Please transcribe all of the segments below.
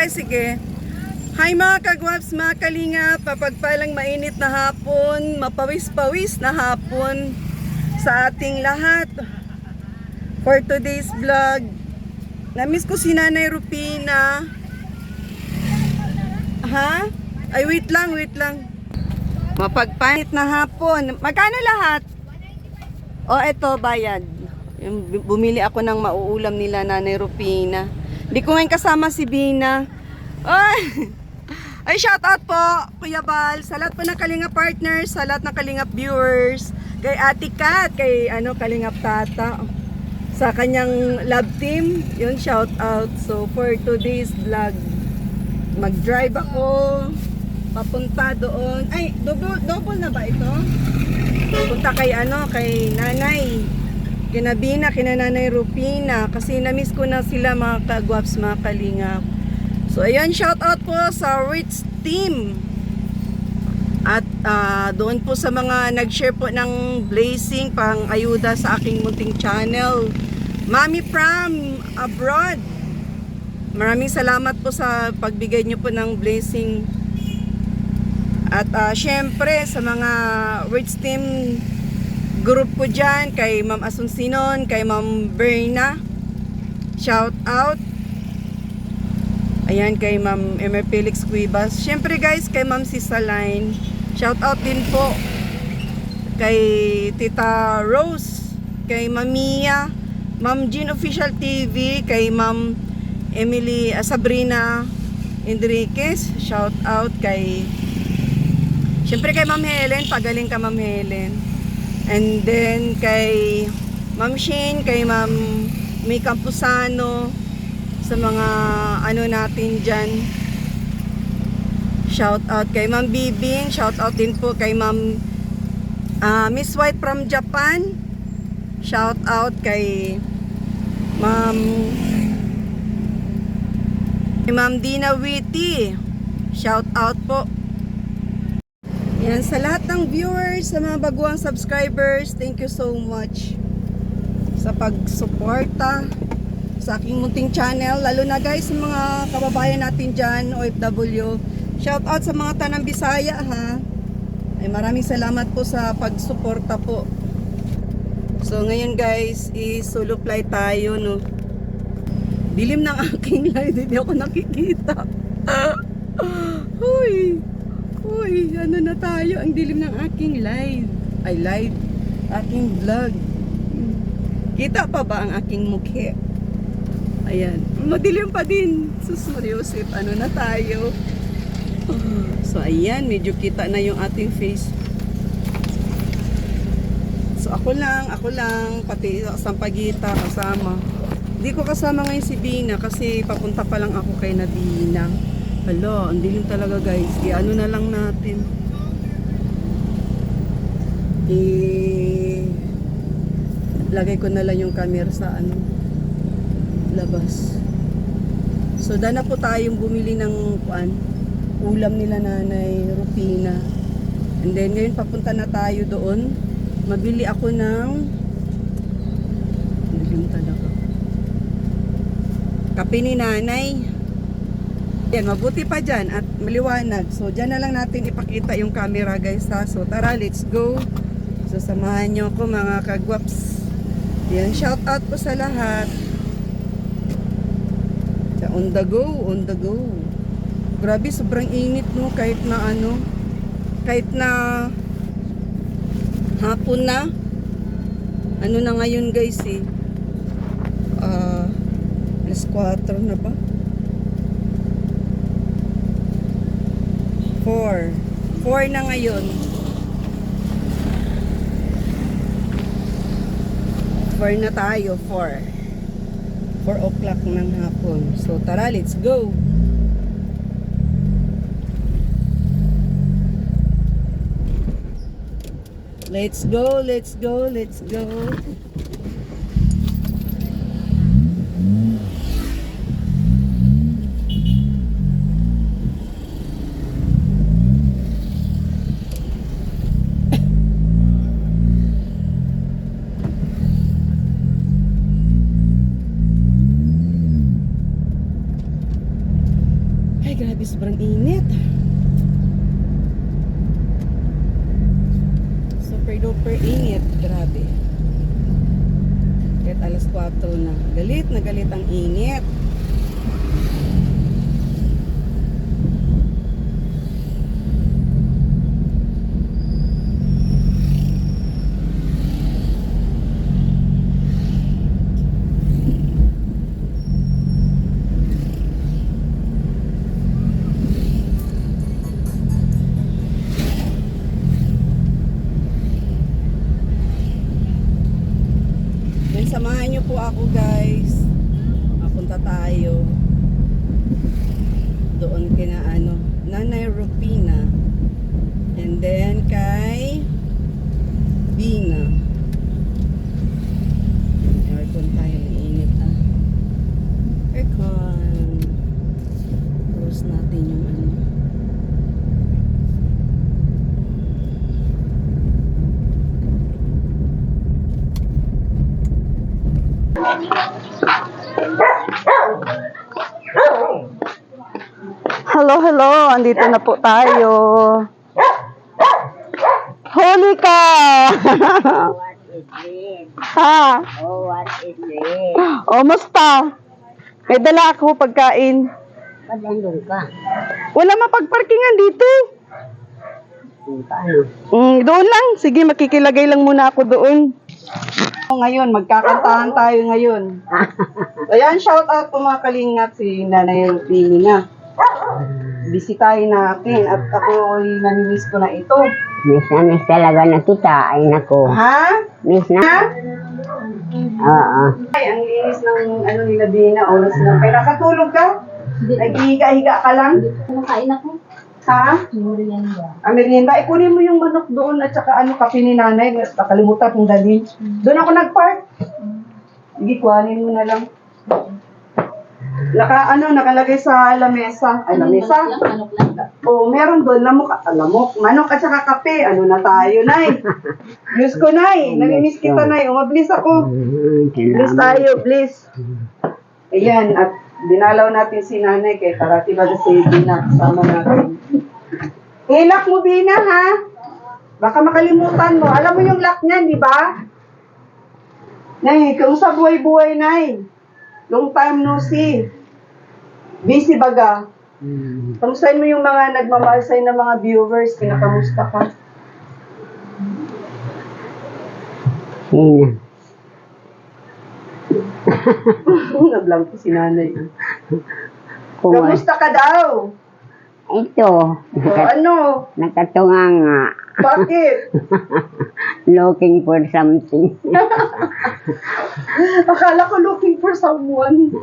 sige. Hi mga kagwaps, mga kalingap, mapagpalang mainit na hapon, mapawis-pawis na hapon sa ating lahat. For today's vlog, namiss ko si Nanay Rupina. Ha? Ay, wait lang. Mapagpanit na hapon. Magkano lahat? O, eto, bayad. Bumili ako ng mauulam nila Nanay Rupina. Hindi ko ngayon kasama si Bina. Ay, shout out po, Kuya Bal, sa lahat po ng Kalingap partners, sa lahat ng Kalingap viewers, kay Ate Kat, kay Kalingap Tata, sa kanyang love team, yun, shout out. So, for today's vlog, mag-drive ako, papunta doon. Ay, double na ba ito? Punta kay kay Nanay, kina Bina, kina Nanay Rupina, kasi na-miss ko na sila mga kagwaps, mga Kalingap. So, ayan, shout out po sa Rich Team. At doon po sa mga nag-share po ng blessing pang ayuda sa aking munting channel. Mami from abroad. Maraming salamat po sa pagbigay niyo po ng blessing. At syempre sa mga Rich Team group po dyan, kay Ma'am Asuncinon, kay Ma'am Berna, shout out. Ayan, kay Ma'am Emer Felix Cuevas. Siyempre guys, kay Ma'am Sisaline. Shout out din po kay Tita Rose, kay Ma'am Mia, Ma'am Jean Official TV, kay Ma'am Emily Sabrina Enriquez. Shout out kay, siyempre kay Ma'am Helen. Pagaling ka, Ma'am Helen. And then kay Ma'am Shane, kay Ma'am May Campusano, sa mga natin dyan. Shout out kay Ma'am Bibing. Shout out din po kay Ma'am Miss White from Japan. Shout out kay Ma'am Dina Witty. Shout out po. Yan, sa lahat ng viewers, sa mga baguang subscribers, thank you so much sa pagsuporta sa aking munting channel, lalo na guys sa mga kababayan natin dyan, OFW. Shout out sa mga tanang Bisaya ha. Ay, maraming salamat po sa pagsuporta po. So ngayon guys, solo flight tayo, no. Dilim ng aking live, hindi ako nakikita. Uy, na tayo, ang dilim ng aking live. Aking vlog. Kita pa ba ang aking mukhe? Ayan, madilim pa din. Sus Mariusip, na tayo? So ayan, medyo kita na yung ating face. So ako lang, pati Sampaguita kasama. Hindi ko kasama ngayon si Bina kasi papunta pa lang ako kay Nadina. Hala, ang dilim talaga guys. Na lang natin. Lagay ko na lang yung camera sa labas. So dana po tayong bumili ng ulam nila Nanay Rupina. And then ngayon papunta na tayo doon. Mabili ako ng kape ni Nanay. Yan, mabuti pa dyan at maliwanag. So dyan na lang natin ipakita yung camera guys ha. So tara, let's go. So samahan nyo ako mga kagwaps. Yan, shout out po sa lahat. On the go. Grabe, sobrang init no, kahit na hapon na. Na ngayon guys alas 4 na ba? 4 na ngayon. 4 na tayo, 4 o'clock ng hapon. So tara, let's go. Let's go. Grabe, sobrang init. Super duper init. Grabe. Kahit alas 4 na. Galit na galit ang init. Samahan niyo po ako guys. Mapunta tayo doon kina Nanay Rupina, and then kay Bina. Aircon tayo, mainit aircon. Close natin yung Hello, andito na po tayo. Holy ka! What is this? Ha? Oh, what is this? O, musta? May dala ako pagkain. Ba't nandun ka? Wala mapagparkingan dito. Paano? Doon lang. Sige, makikilagay lang muna ako doon. Ngayon, magkakantahan tayo ngayon. Ayan, shout out po mga kalingap si Nanay Rupina. Bisitahin natin at ako ay namimiss ko na ito. Miss talaga na kita. Ay, nako. Ha? Miss na? Ha? Oo. Ay, ang linis ng nila Bina. Oras na. Kaya nakatulog ka? Naghihiga-higa ka lang? Kumakain ako. Ha? Merienda. Merienda. Ikunin mo yung manok doon at saka kape ni nanay. Nakalimutan kong dalhin. Doon ako nag-park. Sige, kuhanin mo na lang. Nakalagay sa lamesa. Ay, lamesa? Manok lang. Oo, meron doon. Lamok. Manok at saka kape. Ano na tayo, Nay? Diyos ko, Nay. Namimiss kita, Nay. Umablis ako. Bliss tayo, bliss. Ayan, at dinalaw natin si nanay kay Karati ba si Bina. Kasama natin. Lock mo, Bina, ha? Baka makalimutan mo. Alam mo yung lock niyan, di ba? Nay, kamusta buhay-buhay, Nay? Long time no see. Busy baga. Kamustahin mo yung mga nagmamahal sa'yo na mga viewers. Kinakamusta ka? Sino? Naglang po si nanay. Kung Kamusta ka daw? ito, O, ano? nakatunga nga. Bakit? Looking for something. Akala ko looking for someone.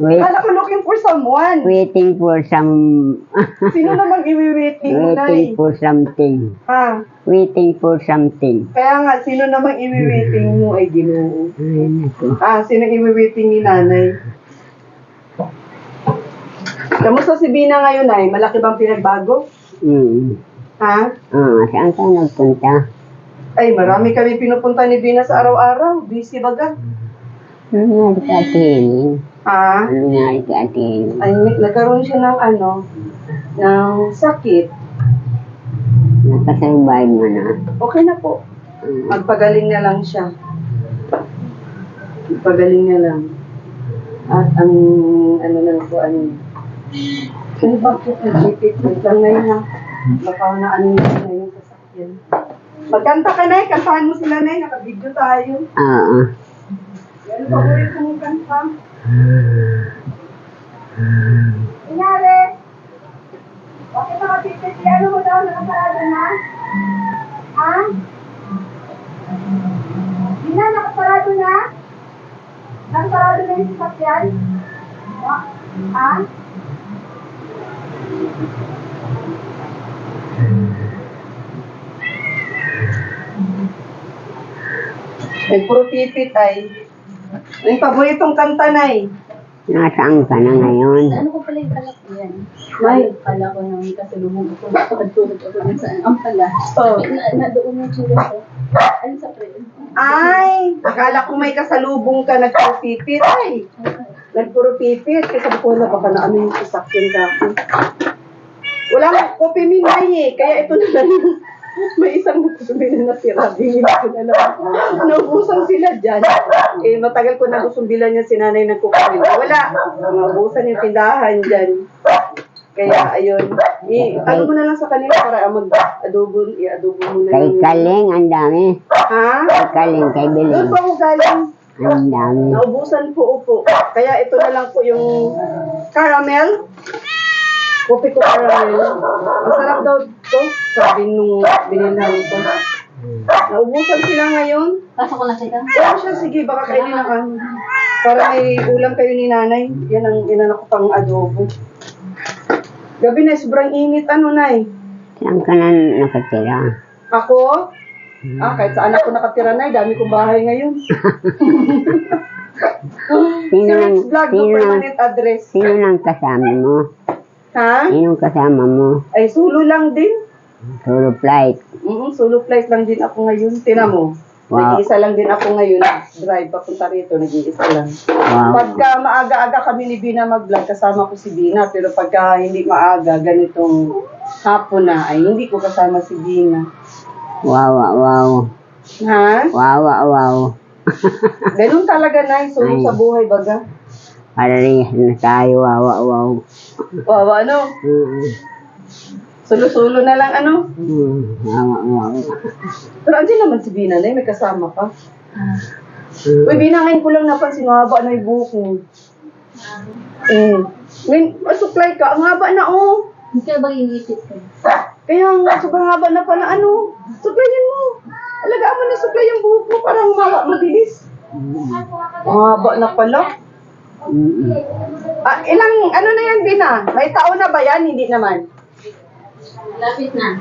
Wait, Akala ko looking for someone. waiting for some... Sino namang iwi-waiting mo, waiting Nay? for something. Ha? Waiting for something. Kaya nga, sino namang iwi-waiting mo ay Ginoo? Ay, nako. Sino iwi-waiting ni nanay? Kamusta si Bina ngayon, Nay? Malaki bang pinagbago? Ha? Saan ka nagpunta? Ay, marami kami pinupunta ni Bina sa araw-araw. Busy baga. Ano nga ka atin? Ha? Ano nga ka atin? Ay, nagkaroon siya ng ng sakit. Nakasurvive mo na. Okay na po. Magpagaling na lang siya. Magpagaling na lang. At ang, na po, sino ba po nag-repeat? Wait lang ngayon ha. Baka na na yung sasakyan. Magkanta ka, Nay. Kantahan mo sila, Nay. Naka-video tayo. Oo. Yan, paborito mong kanta. Inare! Bakit nakapipit? Ano mo daw? Nakasarado na? Ha? Hindi na, nakasarado na? Nakasarado na yung sasakyan? Ha? Puro pipit ay. Yung paboritong kanta, Nay. Nasaan ka na ngayon? Ano ko pala yung talak yan? May. Pala ko nang kasalubong ako. Pagtulog ako ng saan. Ang pala. Oh. Nadoon yung tsura ko. Ano sa pre? Ay, akala ko may kasalubong ka nagpipit. Ay, Nagpuro-pipit. Kasi sabi ko, wala, baka na ano yung sasakyan ka ako. Wala akong kopi minay eh. Kaya ito na lang. May isang gusto na natira. Bingin ko na lang. Naubusan sila dyan. Eh, matagal ko na gustong bilan niya si nanay nagkukumin. Wala. Naubusan yung tindahan dyan. Kaya, ayun. Ano mo na lang sa kanila para mag-adobo. I-adobo mo na Kay lang. Kaling, ang dami. Ha? Kay Kaling, kay Doon Biling. po ako galing. Ang dami. Naubusan po upo. Kaya ito na lang po yung caramel. Kopi ko caramel. Masarap daw to. Sabi nung binilhan ko. Naubusan sila ngayon. Pasok ko na sila. Oo siya, sige, baka kainin na kami. Para may ulam kayo ni nanay. Yan ang inano ko pang adobo. Gabi na, sobrang init. Ano, nay? Saan ka na nakatira? Ako? Kahit saan ako nakatira, nay. Dami kong bahay ngayon. Sino nang, Search vlog mo, sino nang, permanent address. sino nang kasama mo? Ha? Sinong kasama mo? Ay, solo lang din. Solo flight. Solo flight lang din ako ngayon. Tina mo. Wow. Nag-iisa lang din ako ngayon. Drive papunta rito, nag-iisa lang. Wow. Pagka maaga-aga kami ni Bina mag-vlog, kasama ko si Bina. Pero pagka hindi maaga, ganitong hapon na, ay hindi ko kasama si Bina. Wow, wow, wow. Ha? Wow, wow, wow. Ganun talaga na, solo Ay. sa buhay baga. Parehas na tayo, wow, wow, wow. Wow, ano? Solo-solo na lang, ano? Wow, wow, wow. Pero andyan naman si Bina na, may kasama ka. Uy, Bina, ngayon ko lang napansin, haba na yung buhok mo. Supply ka, ang haba na, oh. Hindi ka ba iniisip ko? Kaya nga, sobrang haba na pala, ano? Supplyan mo. Alagaan mo na supply yung buhok mo, parang mabilis. Ang haba na pala. Ilang, ano na yan, Bina? May taon na ba yan? Hindi naman. Lapit na.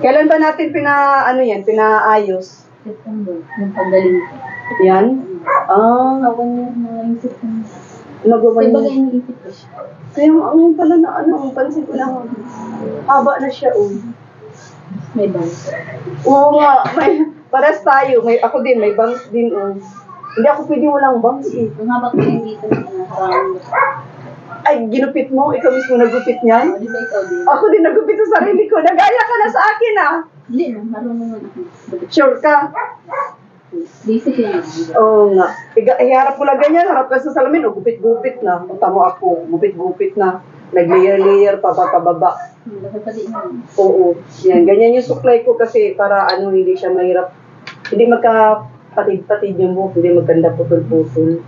Kailan ba natin pinaayos? September. Yung paggaling ko. Yan? Kawan niya na yung September. Nagawa Kasi baga niya. iniisip ko siya. Kaya ang pala na ang pansin ko lang. Haba na siya, oh. May bangs. Oo nga, paras tayo. Ako din, may bangs din, oh. Hindi ako pwede walang bangs, eh. Kung nga ba ko yung dito na harang. Ay, ginupit mo? Ikaw mismo nagupit niyan? Di ba ikaw din? Ako din nagupit sa sarili ko. Nagaya ka na sa akin, ah. Hindi na, marunong naman ako. Sure ka? Basic yun. Oo nga. Iharap mo lang ganyan, harap ka sa salamin, o gupit-gupit na. Punta mo ako, gupit-gupit na. Nag-layer-layer, pababa. Dapat pati naman. Oo. Yan, ganyan yung supply ko kasi para hindi siya mahirap. Hindi magkapatid-patid yung buhok, hindi magkanda putol-putol.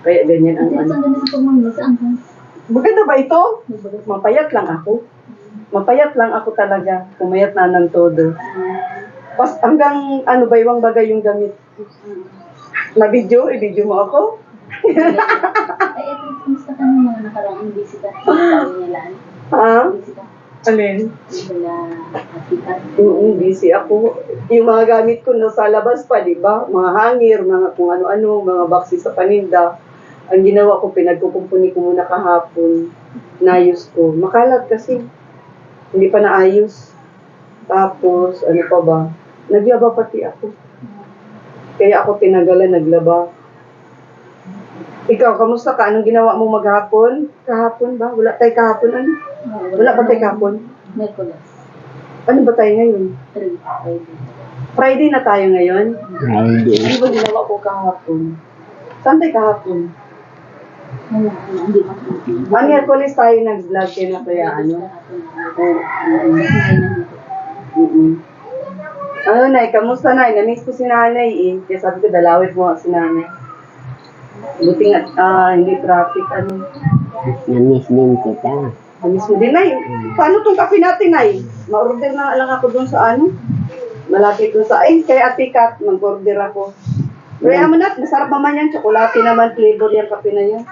Kaya ganyan ang Kasi saan ganda sa pagmamahal? Saan ka? Maganda ba ito? Mapayat lang ako. Mapayat lang ako talaga. Pumayat na ng todo. Hanggang baywang bagay yung gamit. Na video? I-video mo ako? Ay, ito, kumusta ka ng mga nakaraang busy ka? Sabi nila, Ha? busy ka? Alin? Wala, hatikat. Busy ako. Yung mga gamit ko nasa labas pa, di ba? Mga hangir, mga kung ano-ano, mga boxes sa paninda. Ang ginawa ko, pinagkukumpuni ko muna kahapon. Nayos ko. Makalat kasi. Hindi pa naayos. Tapos, ano pa ba? Naglaba pati ako. Kaya ako tinagalan, naglaba. Ikaw, kamusta ka? Anong ginawa mo maghapon? Kahapon ba? Wala tayo kahapon, ano? Wala pa tayo kahapon? Merkulas. Ano ba tayo ngayon? 3, Friday. Friday na tayo ngayon? Friday. Ano ba ginawa ko kahapon? Saan tayo kahapon? Wala, hindi makikita. Miyerkules tayo nag-vlog kayo na kaya ano? Ano, Nay? Kamusta, Nay? Namiss ko si Nanay eh. Kaya sabi ko, dalawit mo si Nanay. Buti nga, hindi traffic, ano. Namiss din kita. Namiss mo din, Nay. Paano tong kape natin, Nay? Ma-order na lang ako dun sa ano? Malapit dun sa, kay Ate Kat, mag-order ako. Kaya mo na, masarap naman yan. Tsokolate naman, flavor yung kape na yan.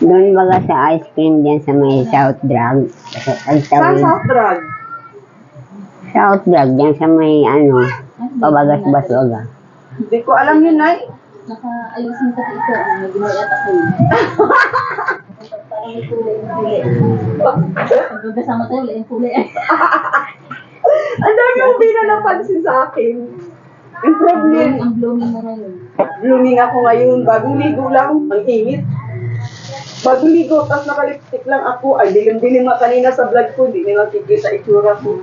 Doon baga sa ice cream dyan sa may South Drug. Saan South Drug? South Drug dyan sa may pabagas-baswaga. Hindi ko alam yun, Nay. Naka-ayusin ka ito. May ginayat ako yun. Parang may kulay yung kulay. Pag kasama tayo, wala yung kulay. Ang dami mong napansin sa akin. Improvement. Ang blooming mo na yun. Blooming ako ngayon. Bagong ligo lang. Ang init. Bagong ligo. Tapos nakalipstick lang ako. Ay, dilim-dilim nga kanina sa vlog ko. Hindi nila kikita itsura ko.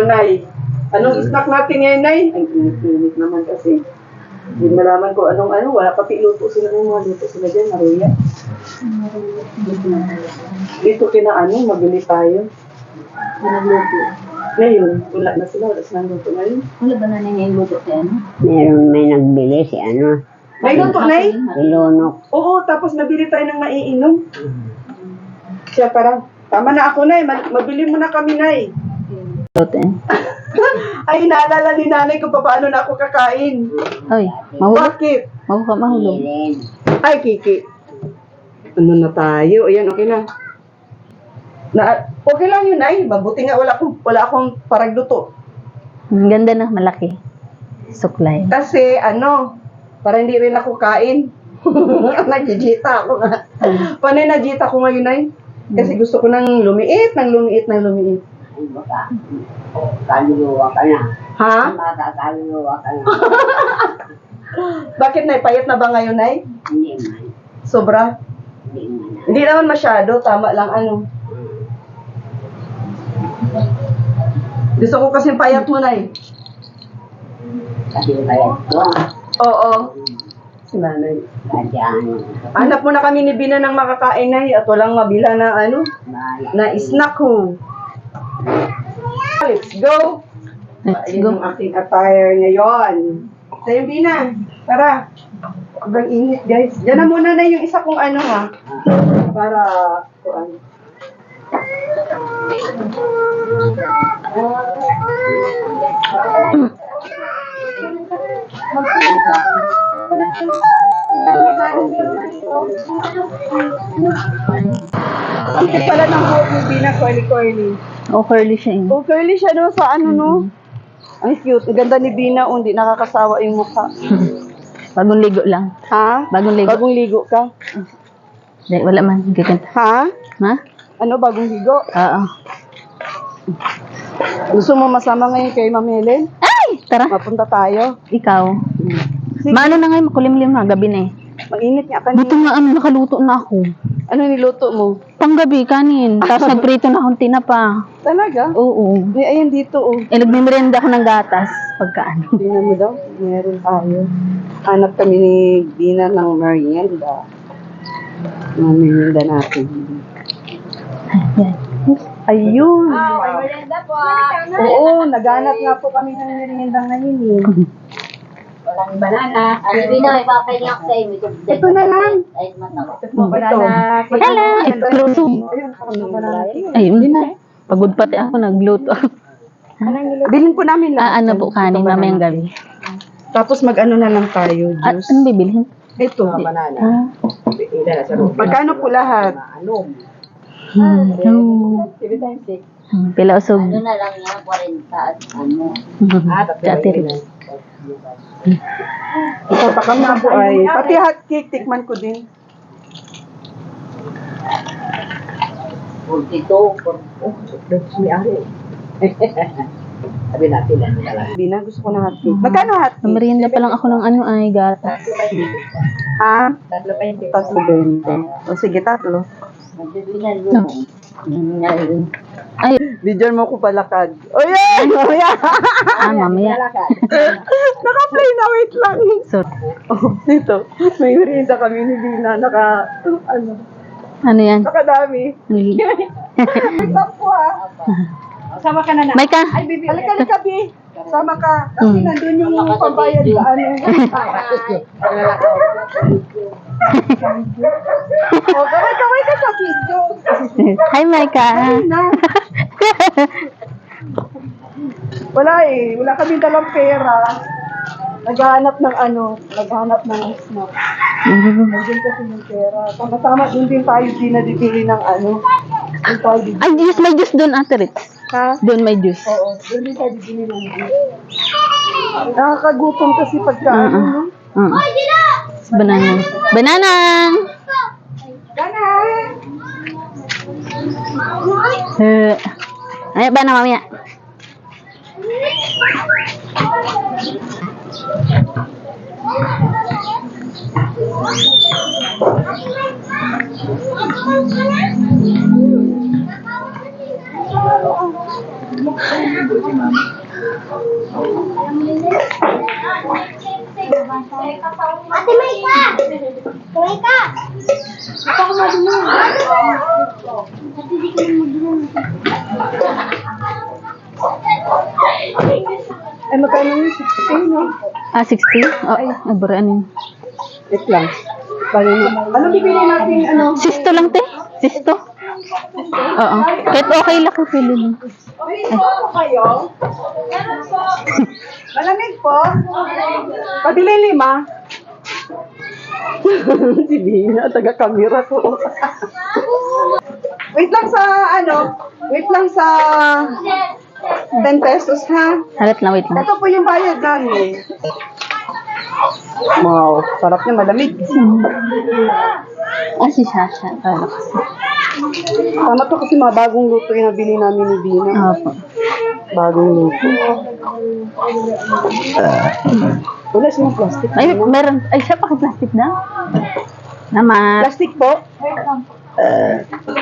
Nay. Anong snack natin ngayon, Nay? Ay, init naman kasi. Hindi malaman ko anong wala pati luto sila ng mga luto sila dyan, Maria. Dito mabili tayo. Nagluto. Ngayon, wala na sila luto ngayon. Wala ba na yung luto si ano? May nagbili si ano, May luto, Nay? Ilunok. Oo, tapos nabili tayo ng maiinom. Siya parang, tama na ako, Nay. Mabili mo na kami, Nay. Luto eh. Ay, naalala ni nanay kung paano na ako kakain. Ay, mahulog. Bakit? Mahulog. Ilin. Ay, Kiki. Ano na tayo? Ayan, okay na. Okay lang yun, ay. Mabuti nga wala akong paragluto. Ang ganda na, malaki. Suklay. Kasi, para hindi rin ako kain. Nagigita ako nga. Panay nagita ko ngayon, ay. Kasi gusto ko nang lumiit. Ay, baka. Kaluluwa ka na. Ha? Kaluluwa ka na. Bakit, Nay? Payat na ba ngayon, ay? Hindi man. Sobra? Hindi man. Hindi naman masyado. Tama lang, Gusto ko kasi payat mo, Nay. Kasi bayad ko. Oo. Si nanay. Kadyaan. Hanap mo na kami ni Bina ng makakain, Nay. At walang mabila na Bahala. na snack ho. Let's go! Let's Ayun go. ang aking attire ngayon. Tayo, Bina. Tara. Sobrang init, guys. Diyan na muna na yung isa kong ha. Para, kuan. Ang cute pala ng buhok ni Bina, curly. Oh, curly siya eh. Oh, curly siya sa no? Ang cute. Ang ganda ni Bina, hindi nakakasawa yung mukha. Bagong ligo lang. Ha? Bagong ligo. Bagong ligo ka? Di, wala man. Gigant. Ha? Ha? Ano, bagong ligo? Oo. Gusto mo masama ngayon kay Ma'am Helen? Ay! Tara. Mapunta tayo. Ikaw. Sige. Maano na ngayon, makulimlim na. Gabi na eh. Mainit nga Buto kanina. nga nakaluto na ako. Ano niluto mo? Panggabi, kanin. Tapos nagprito na akong tinapa. Talaga? Oo. Ayan dito, Eh, nagmimerienda ako ng gatas. Pagkaan. Tingnan mo daw. Meron tayo. Hanap kami ni Bina ng merienda. Merienda natin. Yan. Ayun. Oo, naghanap nga po kami ng merienda ngayon eh. Walang banana. Ano Binoy, papahinga ko sa iyo. Ito na lang. Ay, matawa. Hello! Exclusive. Ayun, ano ba natin? Ayun. Pagod pati ako nagluto. Bilhin po namin lahat. Ano po kanin mamayang gabi. Tapos mag-ano na lang tayo, At juice. ano bibilhin? Ito. Ah. Magkano po lahat? Pila usog. Ano na lang yan, 40 at ano. Chattery. Ito pa kami po ay, pati hot cake, tikman ko din. 42. Sabi natin lang lang. Bina, gusto ko ng hot cake. Magkano hot cake? Merienda pa lang ako ng ano ay gatas. Ha? Tatlo din. O sige, tatlo. Magbibinan mo. Ay, Bidyan mo ko palakad. O yan! O yan! mamaya. Naka-play na, wait lang. So, Oh, dito. May merienda kami ni Bina. ano yan? Nakadami. Sampo Sama ka na na. May ka. Ay, bibi. Halika, Bi. Sama ka. Kasi nandun yung pambayad sa O, kaway ka sa video. Hi, Maika. Wala eh. Wala kami dalang pera. Naghahanap ng snack. Nandun kasi ng pera. Tama-tama, din tayo dinadibili ng Doon tayo bibili. Ay, juice, may juice doon, Ate Ritz. Ha? Doon may juice. Oo, doon din tayo bibili ng Nakakagutom kasi pagka no? Banana. Banana! Ay, ba na mamaya? Ate Maika! Maika! Ito ako madunong. Ate, di ka na madunong. Ay, magkano yung 16, no? 60? Ay, baraan yun. Wait lang. Ano bibili natin, ano? Sisto lang, te. Sisto. Oo. Kahit okay lang kung pili mo. Ano kayo? Malamig po. Pabili 5. Si Bina, taga-camera ko. Wait lang sa, wait lang sa 10 pesos, ha? Halat lang, wait lang. Ito po yung bayad namin. Wow, sarap niya, malamig. Si Sasha. Kala ko. Tama to kasi mga bagong luto yung nabili namin ni Bina. Opo. Bagong luto. Wala siyang plastic. Ay, meron. Ay, siya pa plastic na. Naman. Plastic po? Plastic.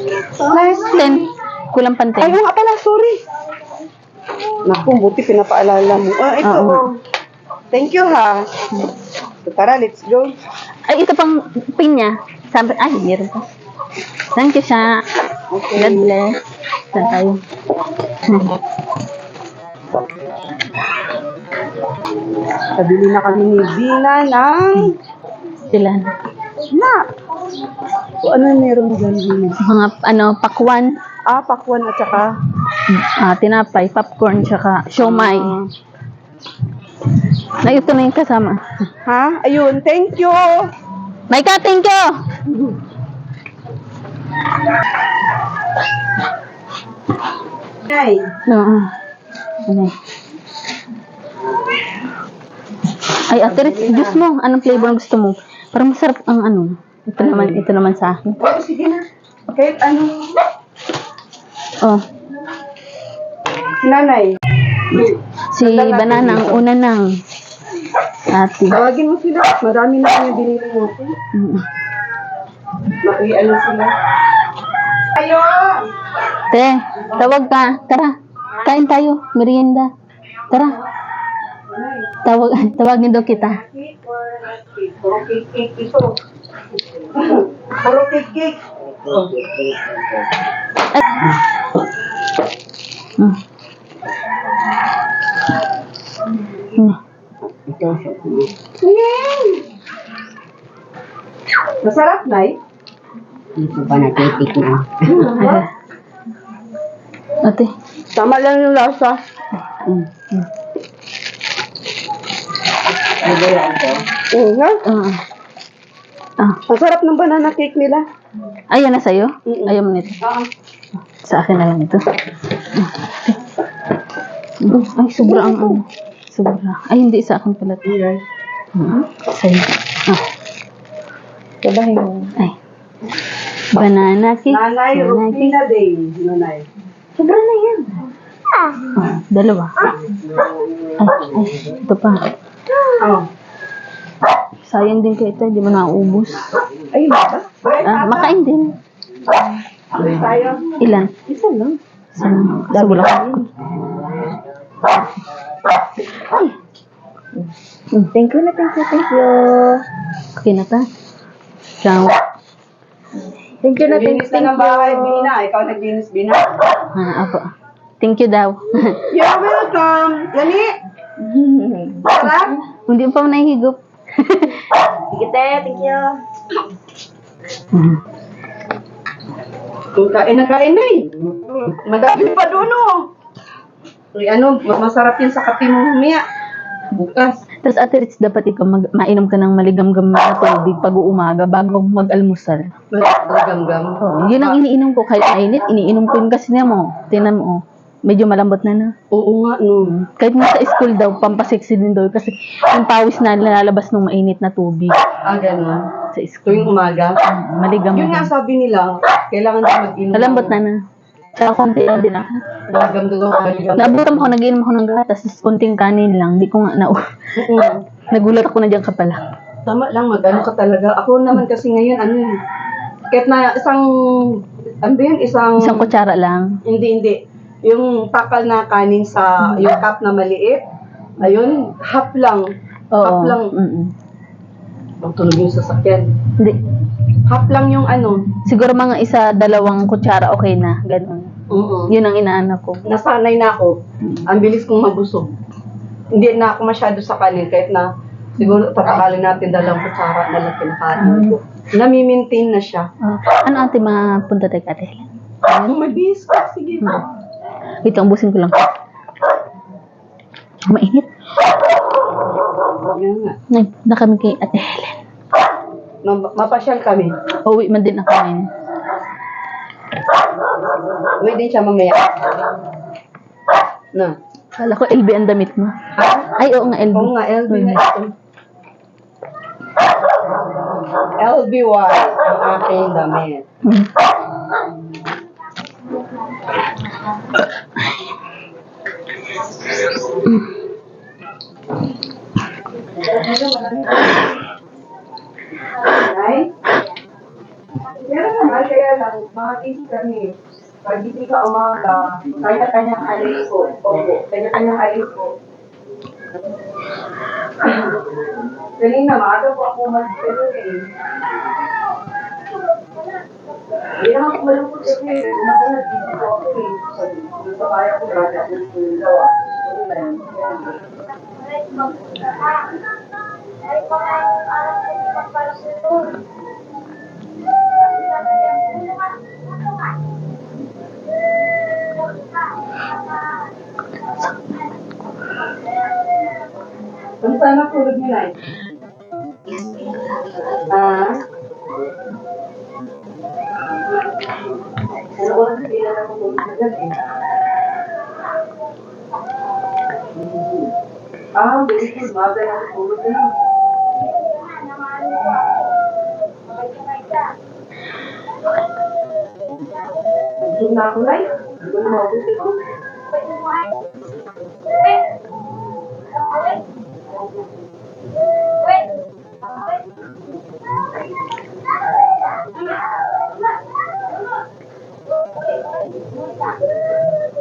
10. Kulang pante. Ay, nga pala, sorry. Naku, buti pinapaalala mo. Ito. Oo. Thank you, ha. So, tara, let's go. Ay, ito pang pinya. Sabi, ay, meron pa. Thank you, Sha. Okay. God bless. Saan tayo? Kabili na kami ni Bina ng Sila. snap. So, ano meron dyan, Bina? Mga, pakwan. Pakwan at saka Tinapay, popcorn, tsaka siomay. Na ito na yung kasama. ha? Ayun, thank you. Maika, thank you! Ay, Oo. Ano? Ay, Ate Ritz, juice mo. Anong flavor ang gusto mo? Parang masarap ang Ito naman sa akin. oh, sige na. Kahit ano. Oh, Si Nanay. si Banana ang una ng ate. Tawagin mo sila. Marami na kami binili natin. Mm. Ano sila. Ayo! Te, tawag ka. Tara, kain tayo. Merienda. Tara. Tawagin daw kita. Puro cake ito. Puro cake. Mm. Mm. Masarap, Nay. Hindi pa natitik na. Ay. Ate. Tama lang yung lasa. Mm. Ha? Ang sarap ng banana cake nila. Ayan na sa'yo? Mm-mm. Ayaw mo nito. Sa akin na lang ito. Ay, sobra ang Sobra. Ay, hindi sa akin pala. Yes. Sa'yo. Sabahin mo. Ay. Banana cake. Nanay, Banana cake. Rufina Day. Nanay. Sobra na yan. Dalawa. Ay, ito pa. Oh. Sayang din kayo ito. Hindi mo naubos. Ay, ba? Makain din. Tayo. Ilan? Isa lang. Sobra ko. Ay. Thank you. Okay na ta. Ciao. Thank you. Linis na ng bahay, Bina. Ikaw naglinis, Bina. Apo. Thank you daw. You're welcome. Lani? Sarap? Hindi pa mo nahihigop. Sige, thank you. Kain na eh. Madami pa doon, oh. Uy, masarap yun sa kape mo mamaya. Bukas. Tapos Ate Ritz, dapat ikaw mainom ka ng maligam-gam na tubig pag uumaga bago mag-almusal. Gam-gam. Oh, yun ang iniinom ko kahit mainit. Iniinom ko yun kasi niya mo. Tinan mo, oh. Medyo malambot na. Oo nga, no. Kahit nga sa school daw, pampasexy din daw. Kasi yung pawis na lalabas ng mainit na tubig Ganun. sa school. Tuwing umaga. Maligam Yun nga na. sabi nila, kailangan din mag-inom. Malambot na. Tsaka konti lang din ako. Gam-gam doon. Naabutan ko, nag-inom ako ng gatas, tapos konting kanin lang. Di ko nga nagulat ako na dyan ka pala. Tama lang, mag-ano ka talaga. Ako naman kasi ngayon, kahit na isang Isang kutsara lang. hindi. yung takal na kanin sa yung cup na maliit. Ayun, half lang. Oo. Half lang. Ang tunog yung sasakyan. Hindi. Half lang yung ano. Siguro mga isa, dalawang kutsara, okay na. Ganun. Yun ang inaano ko. Nasanay na ako. Ang bilis kong mabusog. Hindi na ako masyado sa kanin kahit na siguro tatakalin natin dalawang kutsara na lang kinakain ko. Nami-maintain na siya. Ano ate mga punta tayo ate Helen? Mabis ka, sige. Ito, ang busin ko lang. Mainit. Yan nga. Na kami kay ate Helen. Mapasyal kami. Uwi man din ako ngayon. Uwi din siya mamaya. Na. Kala ko LB ang damit mo. Ay, oo nga, LB. Oo nga, LB na ito. LBY ang aking damit. Ay? Pero naman, kaya lang, mga kids kami, pag hindi ka umaga, kanya-kanyang alis ko. Opo, kanya-kanyang alis ko. Kanina, maaga po ako mag-pero eh. Hindi naman ako malungkot kasi, nakulat dito po ako eh. Nasa kaya ko, grabe ako ng gawa. Kung saan natulog niyo na eh? Ano ko lang hindi na natulog na dyan eh? Very good. Maga na natulog na lang. Zoom na ako live. Hindi ko na mabuti ko.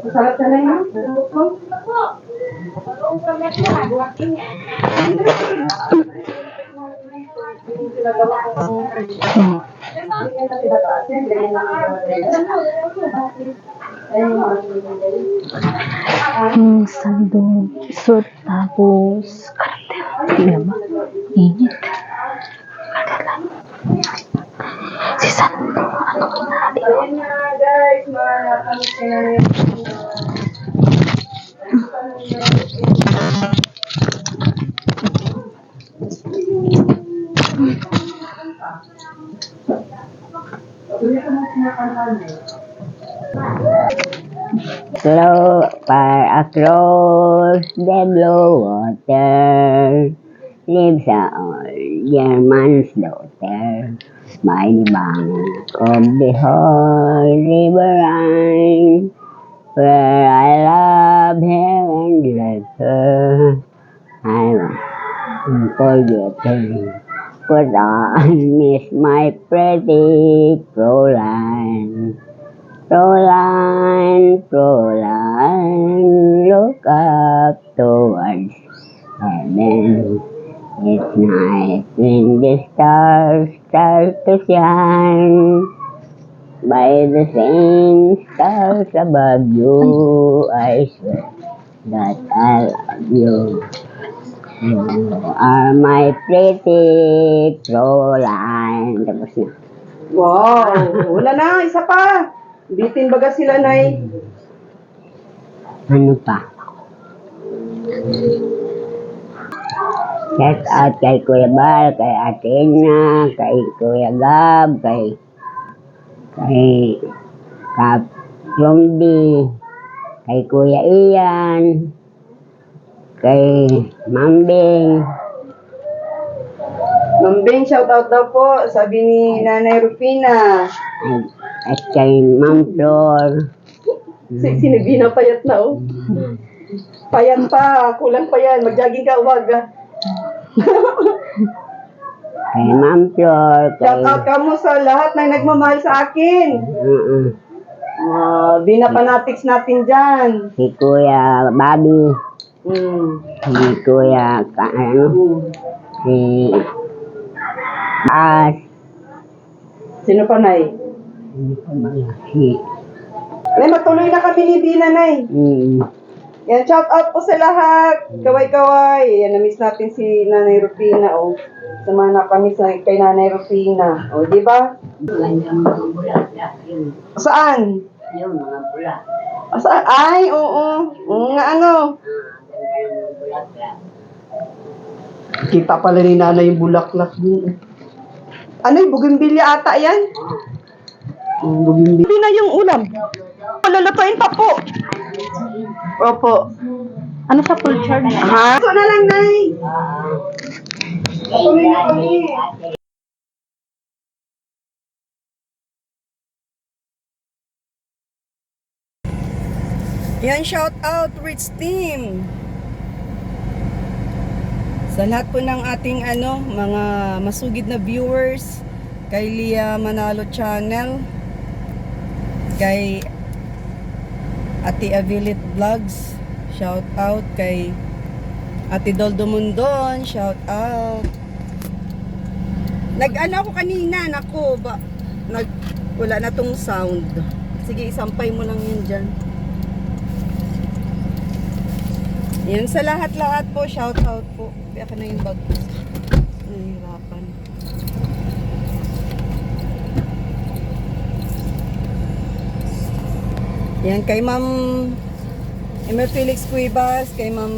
Masarap na yun. Sandok, surt, tapos kartel. Tingnan mo. Init. Si Sandok, ano ko na natin? Ayun na guys, kami Slow far across the blue water lives a old German's daughter by the bank of the whole river Rhine, where I love her and love her. I won't forget her, but I miss my pretty Fräulein. Fräulein, Fräulein, look up towards heaven. It's night when the stars start to shine. By the same stars above you, I swear that I love you. You are my pretty Fräulein. Tapos na. Wow! Wala na, isa pa! Bitin baga sila, Nay. Ano pa? Shout out kay Kuya Bal, kay Ate Ina, kay Kuya Gab, kay Kap Rombi, kay Kuya Ian, kay Mambing. Mambing, shout out daw po, sabi ni Nanay Rufina. At kay Ma'am Flor. Sinibina payat na, oh. Payat pa, kulang pa yan. Mag-jogging ka, umaga. Kay Ma'am Flor. Shout out ka mo sa lahat na nagmamahal sa akin. Bina fanatics natin dyan. si Kuya Bobby, si Kuya, si As, Sino pa, Nay? si, Nay, matuloy na kami ni Bina, Nay. Yan, shout out po sa lahat. Kaway-kaway. Yan, na-miss natin si Nanay Rufina, oh. Sama na kami kay Nanay Rufina. O, di ba? Saan? yung mga pula. Saan? Ay, oo. Nga ano. Kita pala ni Nanay yung bulaklak dun. Ano yung bugimbilya ata yan? Bugimbilya. Hindi na yung ulam. Palulutuin pa po. Opo. Ano siya, full charge? Ha? Ito na lang, Nay. Patuloy na kami. Yan, shout out Rich Team. Sa lahat po ng ating mga masugid na viewers, kay Lia Manalo Channel, kay Ate Avilit Vlogs, shout out kay Ate Doldo Mundon, shout out. Nag-ano ako kanina, nako ba wala na tong sound. Sige, isampay mo lang yun dyan. Yan sa lahat-lahat po, shout out po. Kaya ka na yung bag ko. Nahihirapan. Yan kay Ma'am Emel Felix Cuevas, kay Ma'am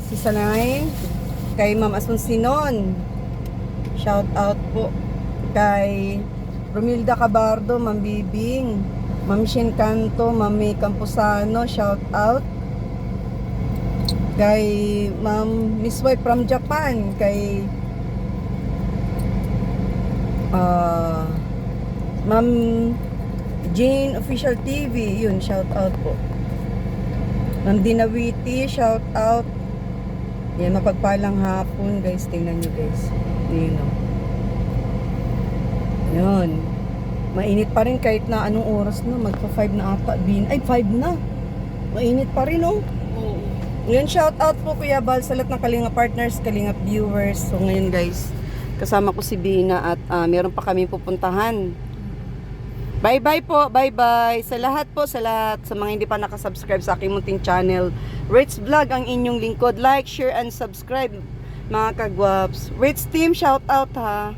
Sisanay, kay Ma'am Asuncinon. Shout out po kay Romilda Cabardo, Ma'am Bibing, Ma'am Shin Canto, Ma'am May Camposano, shout out. Kay Ma'am Miss Wife from Japan, kay Ma'am Jane Official TV, yun, shout out po. Ma'am Dinawiti, shout out. Yan, mapagpalang hapon, guys. Tingnan nyo, guys. Yun, o. Yun. Mainit pa rin kahit na anong oras na. Magpa 5 na ata. Ay, 5 na. Mainit pa rin, o. Ngayon, shout out po Kuya Bal sa lahat ng Kalinga partners, Kalinga viewers. So ngayon guys, kasama ko si Bina at meron pa kami pupuntahan. Bye-bye po, bye-bye. Sa lahat po, sa lahat, sa mga hindi pa nakasubscribe sa aking munting channel, Rich Vlog ang inyong lingkod. Like, share, and subscribe mga kagwaps. Rich Team, shout out ha.